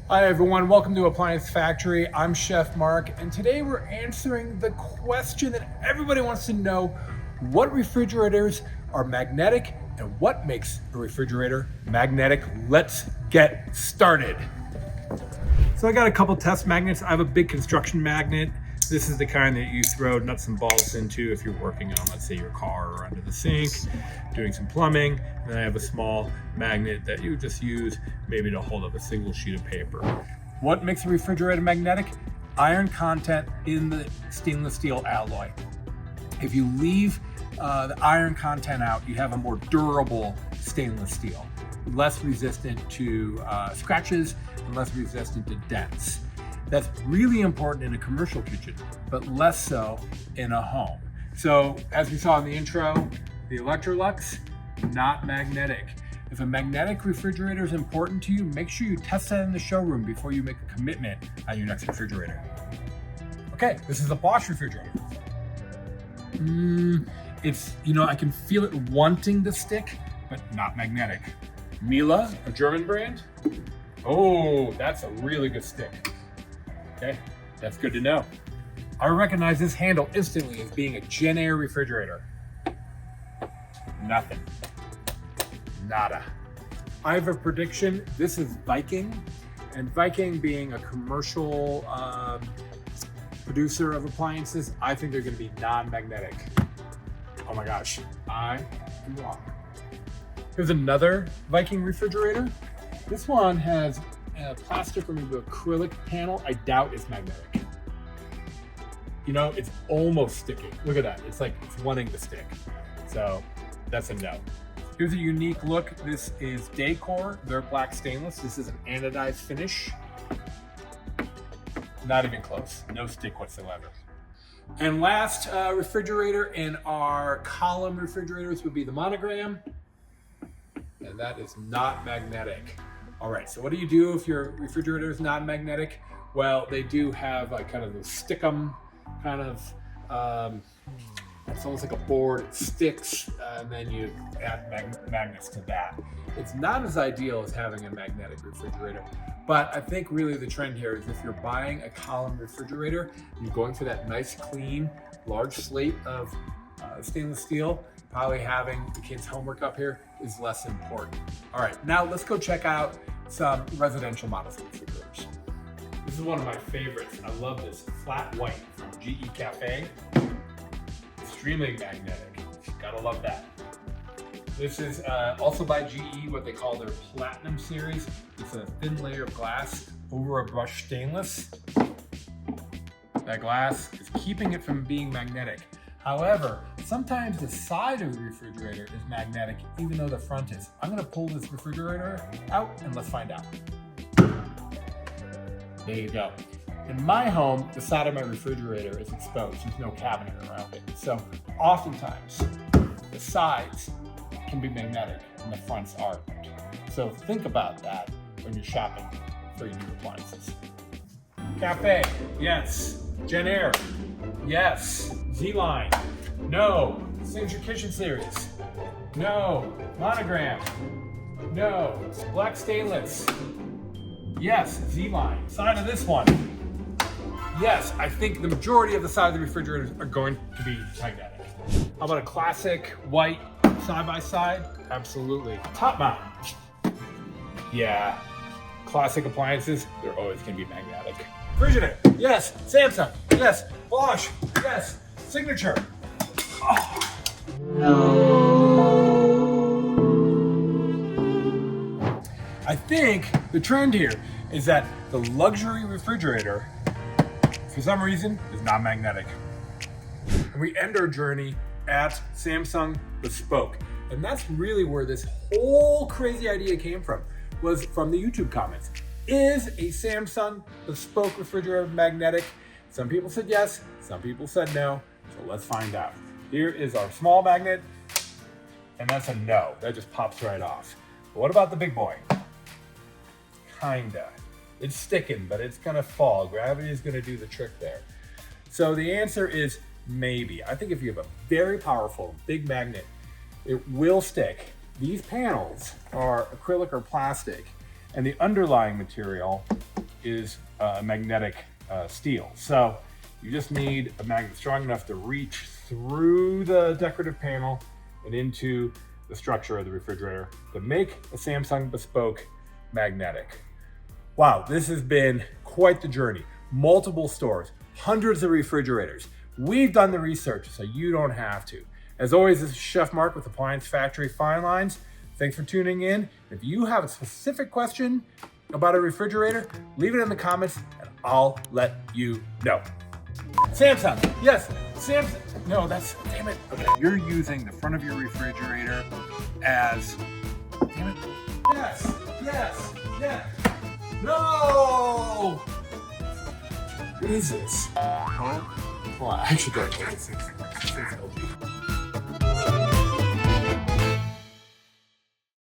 Hi everyone, welcome to Appliance Factory. I'm Chef Mark, and today we're answering the question that everybody wants to know: what refrigerators are magnetic and what makes a refrigerator magnetic? Let's get started. So I got a couple test magnets. I have a big construction magnet. This is the kind that you throw nuts and bolts into if you're working on, let's say, your car or under the sink, doing some plumbing. And then I have a small magnet that you just use maybe to hold up a single sheet of paper. What makes a refrigerator magnetic? Iron content in the stainless steel alloy. If you leave the iron content out, you have a more durable stainless steel, less resistant to scratches and less resistant to dents. That's really important in a commercial kitchen, but less so in a home. So as we saw in the intro, the Electrolux, not magnetic. If a magnetic refrigerator is important to you, make sure you test that in the showroom before you make a commitment on your next refrigerator. Okay, this is a Bosch refrigerator. It's, I can feel it wanting to stick, but not magnetic. Miele, a German brand. Oh, that's a really good stick. Okay, that's good to know. I recognize this handle instantly as being a Gen Air refrigerator. Nothing. Nada. I have a prediction. This is Viking, and Viking being a commercial producer of appliances, I think they're going to be non-magnetic. Oh my gosh, I am wrong. Here's another Viking refrigerator. This one has plastic or maybe acrylic panel. I doubt it's magnetic. It's almost sticking. Look at that. It's like it's wanting to stick. So that's a no. Here's a unique look. This is Decor. They're black stainless. This is an anodized finish. Not even close. No stick whatsoever. And last refrigerator in our column refrigerators would be the Monogram. And that is not magnetic. All right, so what do you do if your refrigerator is not magnetic? Well, they do have like kind of the stick-em kind of, it's almost like a board, it sticks, and then you add magnets to that. It's not as ideal as having a magnetic refrigerator, but I think really the trend here is if you're buying a column refrigerator, you're going for that nice, clean, large slate of stainless steel, probably having the kids' homework up here is less important. All right, now let's go check out some residential models of refrigerators. This is one of my favorites. I love this flat white from GE Cafe. Extremely magnetic. Gotta love that. This is also by GE, what they call their Platinum series. It's a thin layer of glass over a brushed stainless. That glass is keeping it from being magnetic. However, sometimes the side of the refrigerator is magnetic, even though the front is. I'm gonna pull this refrigerator out and let's find out. There you go. In my home, the side of my refrigerator is exposed. There's no cabinet around it. So oftentimes, the sides can be magnetic and the fronts aren't. So think about that when you're shopping for your new appliances. Cafe, yes. Gen Air, yes. Z-Line, no. Signature Kitchen Series, no. Monogram, no. Black Stainless, yes. Z-Line. Side of this one, yes. I think the majority of the side of the refrigerators are going to be magnetic. How about a classic white side-by-side? Absolutely. Top mount, yeah. Classic appliances, they're always going to be magnetic. Frigidaire, yes. Samsung, yes. Bosch, yes. Signature. Oh. I think the trend here is that the luxury refrigerator, for some reason, is not magnetic. And we end our journey at Samsung Bespoke. And that's really where this whole crazy idea came from, was from the YouTube comments. Is a Samsung Bespoke refrigerator magnetic? Some people said yes, some people said no. So let's find out. Here is our small magnet, and that's a no. That just pops right off. But what about the big boy? Kinda. It's sticking, but it's gonna fall. Gravity is gonna do the trick there. So the answer is maybe. I think if you have a very powerful big magnet, it will stick. These panels are acrylic or plastic, and the underlying material is magnetic steel. So you just need a magnet strong enough to reach through the decorative panel and into the structure of the refrigerator to make a Samsung Bespoke magnetic. Wow, this has been quite the journey. Multiple stores, hundreds of refrigerators. We've done the research so you don't have to. As always, this is Chef Mark with Appliance Factory Fine Lines. Thanks for tuning in. If you have a specific question about a refrigerator, leave it in the comments and I'll let you know. Samsung, yes, Samsung. No, that's, damn it. Okay. You're using the front of your refrigerator as, damn it. Yes, yes, yes. No! Jesus. Well, I actually don't know.